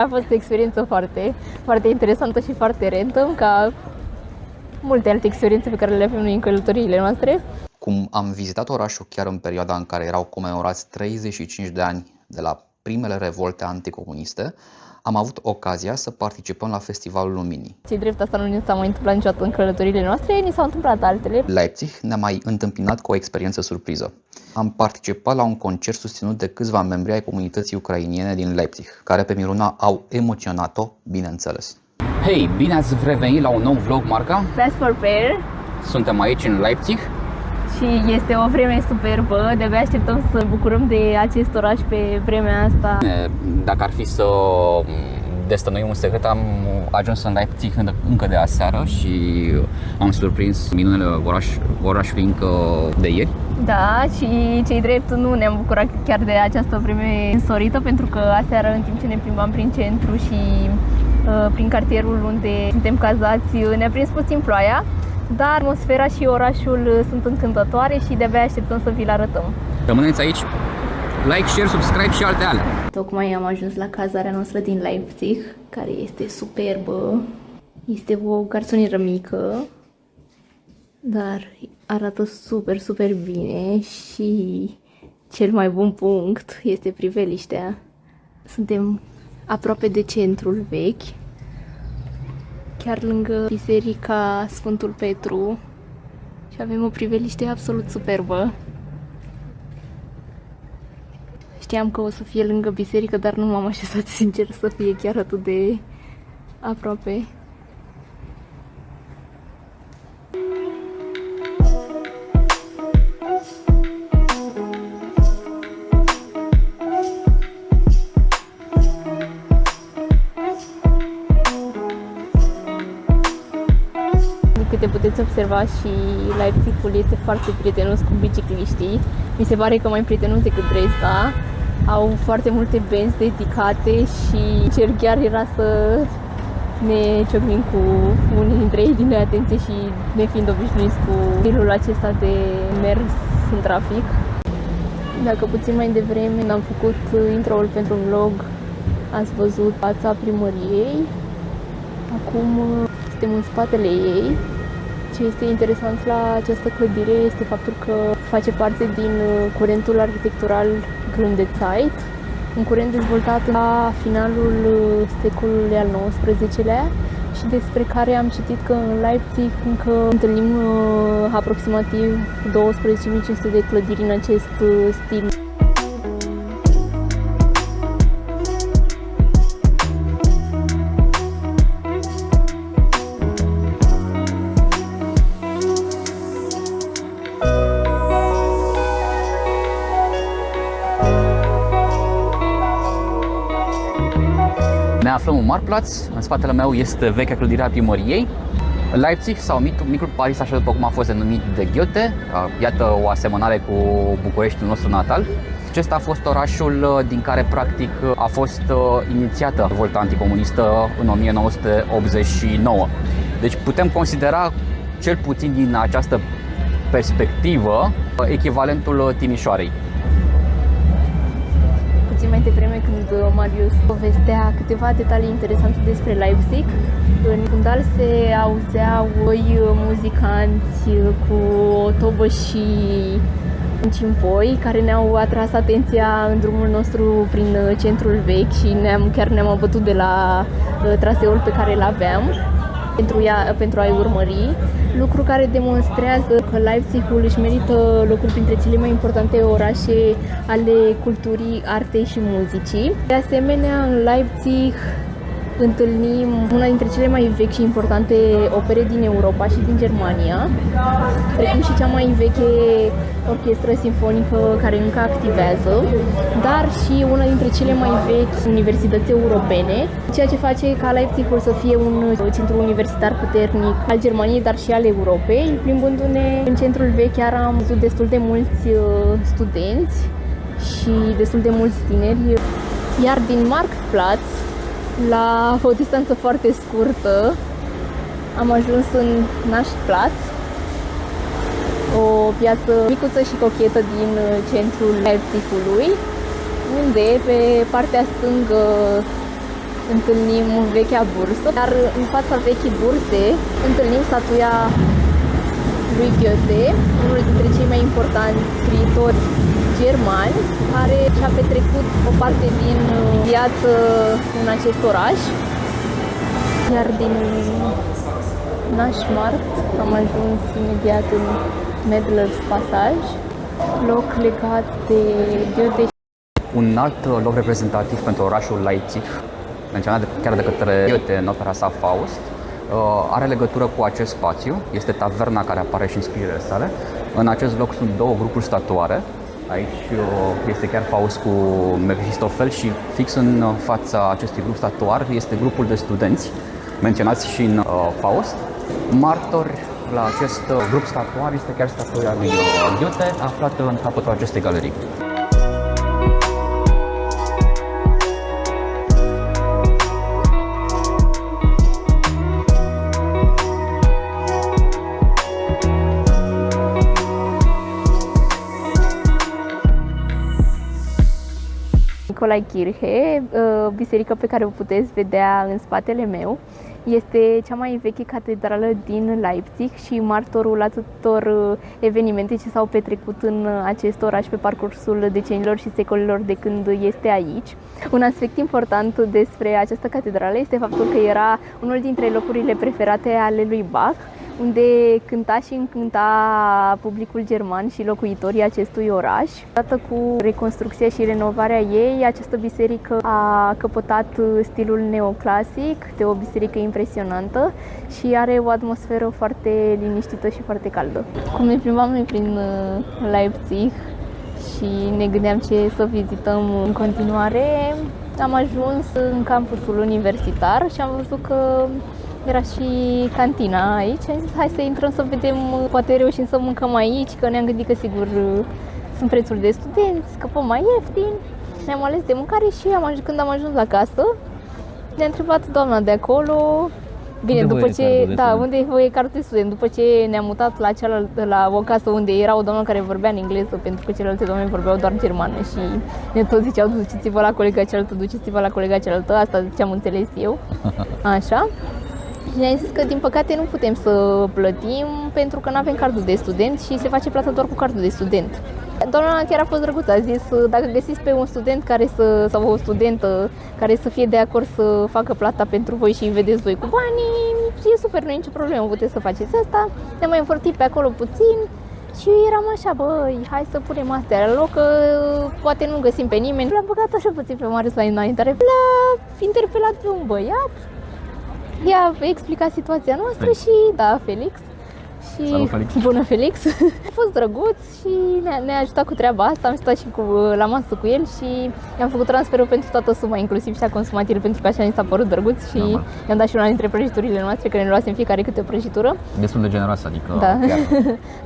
A fost o experiență foarte, foarte interesantă și foarte random, ca multe alte experiențe pe care le avem noi în călătoriile noastre. Cum am vizitat orașul chiar în perioada în care erau comemorați 35 de ani de la primele revolte anticomuniste, am avut ocazia să participăm la Festivalul Luminii. Ce drept, asta nu ne s-a mai întâmplat niciodată în călătoriile noastre, ni s-au întâmplat altele. Leipzig ne-a mai întâmpinat cu o experiență surpriză. Am participat la un concert susținut de câțiva membri ai comunității ucrainene din Leipzig, care pe Miruna au emoționat-o, bineînțeles. Hei, bine ați revenit la un nou vlog, Marca. Fast for Pair. Suntem aici în Leipzig. Și este o vreme superbă, de-abia așteptăm să bucurăm de acest oraș pe vremea asta. Dacă ar fi să destănuim un secret, am ajuns în Leipzig încă de aseară și am surprins minunile orașului încă de ieri. Da, și cei drept nu ne-am bucurat chiar de această vreme însorită, pentru că aseară, în timp ce ne plimbam prin centru și prin cartierul unde suntem cazați, ne-a prins puțin ploaia. Dar atmosfera și orașul sunt încântătoare și de-abia așteptăm să vi-l arătăm. Rămâneți aici, like, share, subscribe și alte ale. Tocmai am ajuns la cazarea noastră din Leipzig, care este superbă. Este o garsonieră mică, dar arată super, super bine și cel mai bun punct este priveliștea. Suntem aproape de centrul vechi, chiar lângă biserica Sfântul Petru și avem o priveliște absolut superbă. Știam că o să fie lângă biserică, dar nu m-am așezat sincer să fie chiar atât de aproape. Câte puteți observa, și Leipzigul este foarte prietenos cu bicicliștii. Mi se pare că mai prietenos decât Dresda. Au foarte multe benzi dedicate și cer chiar era să ne ciocnim cu unii dintre ei din neatenție și nefiind obișnuiți cu stilul acesta de mers în trafic. Dacă puțin mai devreme am făcut intro-ul pentru un vlog, ați văzut fața primăriei. Acum suntem în spatele ei. Ce este interesant la această clădire este faptul că face parte din curentul arhitectural Gründerzeit, un curent dezvoltat la finalul secolului al XIX-lea și despre care am citit că în Leipzig încă întâlnim aproximativ 12.500 de clădiri în acest stil. Ne aflăm în Marktplatz, în spatele meu este vechea clădire a primăriei. Leipzig, sau micul Paris, așa după cum a fost denumit de Goethe. Iată o asemănare cu Bucureștiul nostru natal. Acesta a fost orașul din care practic a fost inițiată revolta anticomunistă în 1989. Deci putem considera, cel puțin din această perspectivă, echivalentul Timișoarei. Mai devreme, când Marius povestea câteva detalii interesante despre Leipzig, în fundal se auzeau muzicanți cu o tobă și cimpoi care ne-au atras atenția în drumul nostru prin centrul vechi și chiar ne-am abătut de la traseul pe care îl aveam pentru a-i urmări, lucru care demonstrează că Leipzigul își merită locul printre cele mai importante orașe ale culturii, artei și muzicii. De asemenea, în Leipzig întâlnim una dintre cele mai vechi și importante opere din Europa și din Germania, precum și cea mai veche orchestră simfonică care încă activează, dar și una dintre cele mai vechi universități europene, ceea ce face ca Leipzigul să fie un centru universitar puternic al Germaniei, dar și al Europei. Plimbându-ne în centrul vechi, chiar am văzut destul de mulți studenți și destul de mulți tineri, iar din Marktplatz, la o distanță foarte scurtă, am ajuns în Naschplatz, o piață micuță și cochetă din centrul Leipzigului, unde pe partea stângă întâlnim vechea bursă, dar în fața vechii burse întâlnim statuia lui Goethe, unul dintre cei mai importanti scriitori germani, care și-a petrecut o parte din viață în acest oraș. Iar din Naschmarkt am ajuns imediat în Medlers Passage, loc legat de Goethe. Un alt loc reprezentativ pentru orașul Leipzig, menționat chiar de către Goethe în opera sa Faust, are legătură cu acest spațiu. Este taverna care apare și în scrierile sale. În acest loc sunt două grupuri statuare. Aici este chiar Faust cu Mefistofel și fix în fața acestui grup statuar este grupul de studenți menționați și în Faust. Martor la acest grup statuar este chiar statuia lui Goethe, aflată în capătul acestei galerii. Nicolae Kirche, biserică pe care o puteți vedea în spatele meu, este cea mai veche catedrală din Leipzig și martorul atâtor evenimente ce s-au petrecut în acest oraș pe parcursul decenilor și secolelor de când este aici. Un aspect important despre această catedrală este faptul că era unul dintre locurile preferate ale lui Bach, unde cânta și încânta publicul german și locuitorii acestui oraș. Odată cu reconstrucția și renovarea ei, această biserică a căpătat stilul neoclasic, de o biserică impresionantă și are o atmosferă foarte liniștită și foarte caldă. Cum ne plimbam noi prin Leipzig și ne gândeam ce să vizităm în continuare, am ajuns în campusul universitar și am văzut că era și cantina aici. Am zis, hai să intrăm să vedem, poate reușim să mâncăm aici, că ne-am gândit că sigur sunt prețuri de studenți, scăpăm mai ieftin. Ne-am ales de mâncare și când am ajuns la casă, ne-a întrebat doamna de acolo, bine, după ce, da, unde e cardul de student, după ce ne-am mutat la o casă unde era o doamnă care vorbea în engleză, pentru că celelalte doamne vorbeau doar germană și ne tot ziceau, duceți-vă la colega cealaltă, duceți-vă la colega cealaltă, asta ce-am înțeles eu, așa. Și ne-am zis că din păcate nu putem să plătim pentru că nu avem cardul de student și se face plata doar cu cardul de student. Doamna chiar a fost drăguță, a zis dacă găsiți pe un student sau o studentă care să fie de acord să facă plata pentru voi și vedeți voi cu banii, e super, nu e nicio problemă, puteți să faceți asta. Ne-am mai înfărtit pe acolo puțin și eram așa, băi, hai să punem astea la loc, că poate nu găsim pe nimeni. L-am băgat așa puțin pe Marius la înaintare, l-a interpelat pe un băiat. I-a explicat situația noastră și, da, Felix. Și salut, Felix. Bună, Felix! A fost drăguț și ne-a ajutat cu treaba asta, am stat și la masă cu el și i-am făcut transferul pentru toată suma, inclusiv și a consumat el, pentru că așa ni s-a părut drăguț și i-am dat și una dintre prăjiturile noastre, că ne luasem fiecare câte o prăjitură. Destul de generos, adică da. Chiar.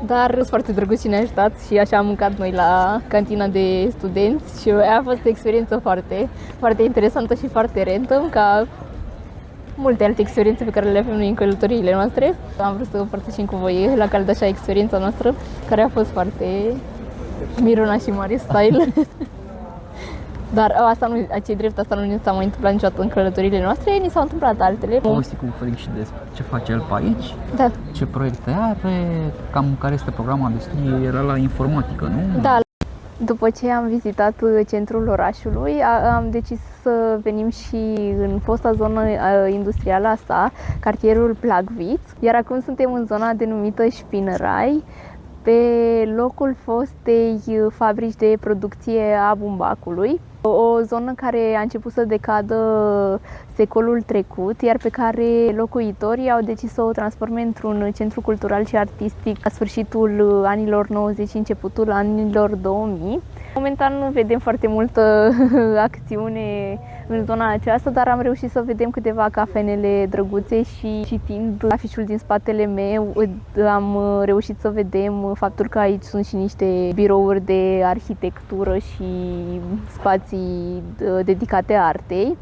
Dar a fost foarte drăguț și ne-a ajutat și așa am mâncat noi la cantina de studenți și a fost o experiență foarte, foarte interesantă și foarte random, ca multe alte experiențe pe care le avem noi în călătoriile noastre. Am vrut să împărtășim cu voi la cald așa experiența noastră, care a fost foarte Miruna și Mari style. Dar asta nu, ce drept, asta nu ni s-a mai întâmplat niciodată în călătoriile noastre, ni s-au întâmplat altele. Povesti cu Felix și despre ce face el pe aici, da. Ce proiecte are, cam care este programul de studii, era la informatică, nu? Da. După ce am vizitat centrul orașului, am decis să venim și în fosta zonă industrială a sa, cartierul Plagwitz, iar acum suntem în zona denumită Spinnerei, pe locul fostei fabrici de producție a bumbacului. O zonă care a început să decadă secolul trecut, iar pe care locuitorii au decis să o transforme într-un centru cultural și artistic la sfârșitul anilor 90 și începutul anilor 2000. Momentan nu vedem foarte multă acțiune în zona aceasta, dar am reușit să vedem câteva cafenele drăguțe și citind afișul din spatele meu am reușit să vedem faptul că aici sunt și niște birouri de arhitectură și spații dedicate artei.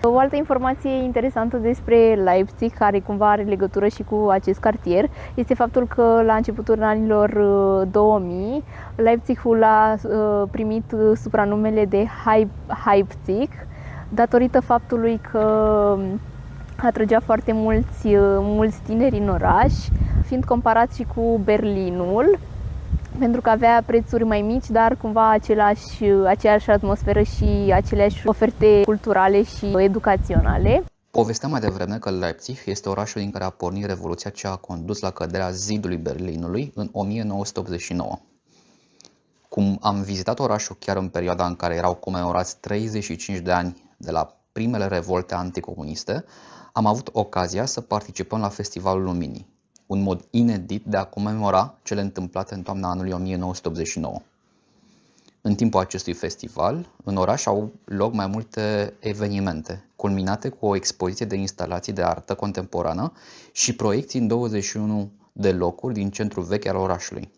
O altă informație interesantă despre Leipzig, care cumva are legătură și cu acest cartier, este faptul că la începutul anilor 2000, Leipzigul a primit supranumele de Leipzig, datorită faptului că atrăgea foarte mulți tineri în oraș, fiind comparat și cu Berlinul, pentru că avea prețuri mai mici, dar cumva aceeași atmosferă și aceleași oferte culturale și educaționale. Povesteam mai devreme că Leipzig este orașul din care a pornit revoluția ce a condus la căderea zidului Berlinului în 1989. Cum am vizitat orașul chiar în perioada în care erau comemorați 35 de ani de la primele revolte anticomuniste, am avut ocazia să participăm la Festivalul Luminii, un mod inedit de a comemora cele întâmplate în toamna anului 1989. În timpul acestui festival, în oraș au loc mai multe evenimente, culminate cu o expoziție de instalații de artă contemporană și proiecții în 21 de locuri din centrul vechi al orașului.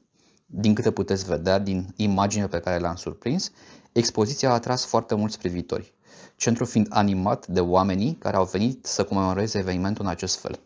Din câte puteți vedea din imaginile pe care le-am surprins, expoziția a atras foarte mulți privitori, centrul fiind animat de oamenii care au venit să comemoreze evenimentul în acest fel.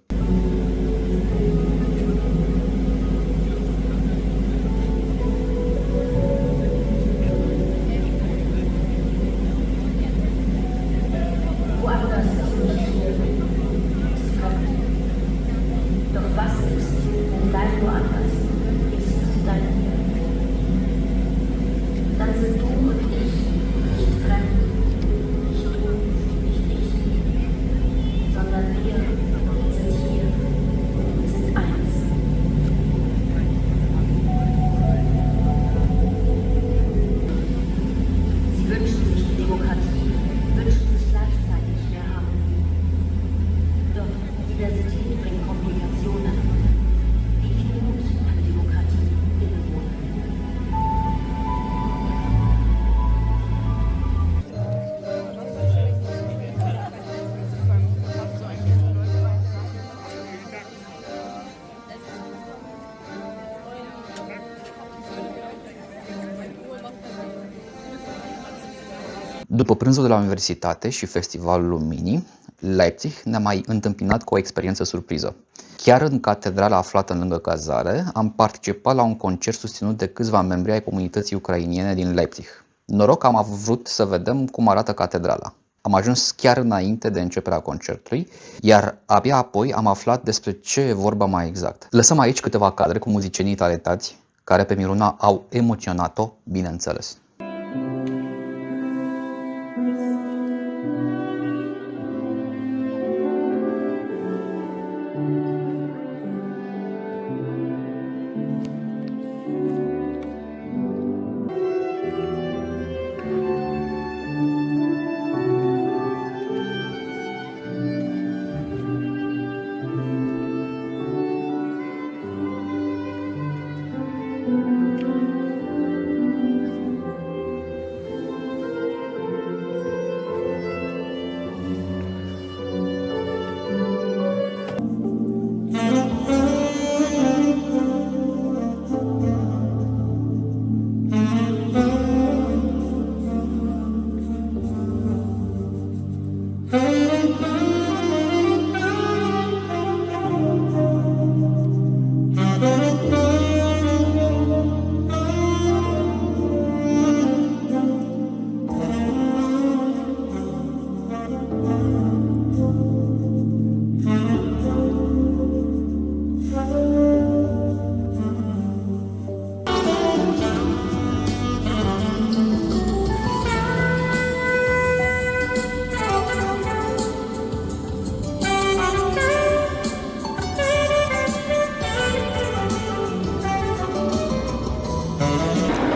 După prânzul de la universitate și Festivalul Luminii, Leipzig ne-a mai întâmpinat cu o experiență surpriză. Chiar în catedrala aflată lângă cazare, am participat la un concert susținut de câțiva membri ai comunității ucrainene din Leipzig. Noroc că am vrut să vedem cum arată catedrala. Am ajuns chiar înainte de începerea concertului, iar abia apoi am aflat despre ce e vorba mai exact. Lăsăm aici câteva cadre cu muzicienii talentați, care pe Miruna au emoționat-o, bineînțeles.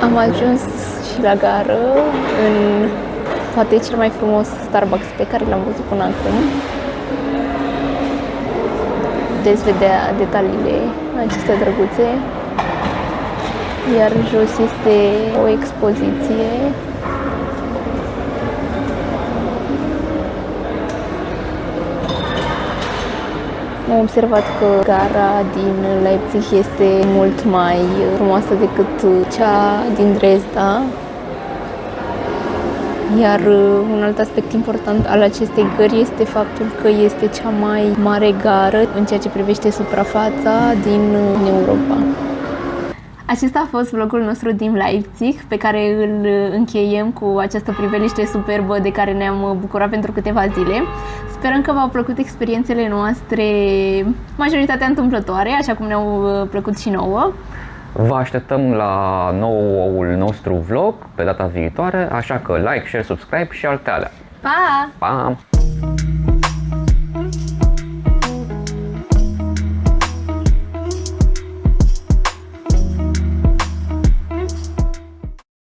Am ajuns și la gară, în poate cel mai frumos Starbucks pe care l-am văzut până acum. Puteți vedea detaliile acestea drăguțe, iar jos este o expoziție. Am observat că gara din Leipzig este mult mai frumoasă decât cea din Dresda. Iar un alt aspect important al acestei gări este faptul că este cea mai mare gară în ceea ce privește suprafața din Europa. Acesta a fost vlogul nostru din Leipzig, pe care îl încheiem cu această priveliște superbă de care ne-am bucurat pentru câteva zile. Sperăm că v-au plăcut experiențele noastre, majoritatea întâmplătoare, așa cum ne-au plăcut și nouă. Vă așteptăm la noul nostru vlog pe data viitoare, așa că like, share, subscribe și alte alea. Pa! Pa!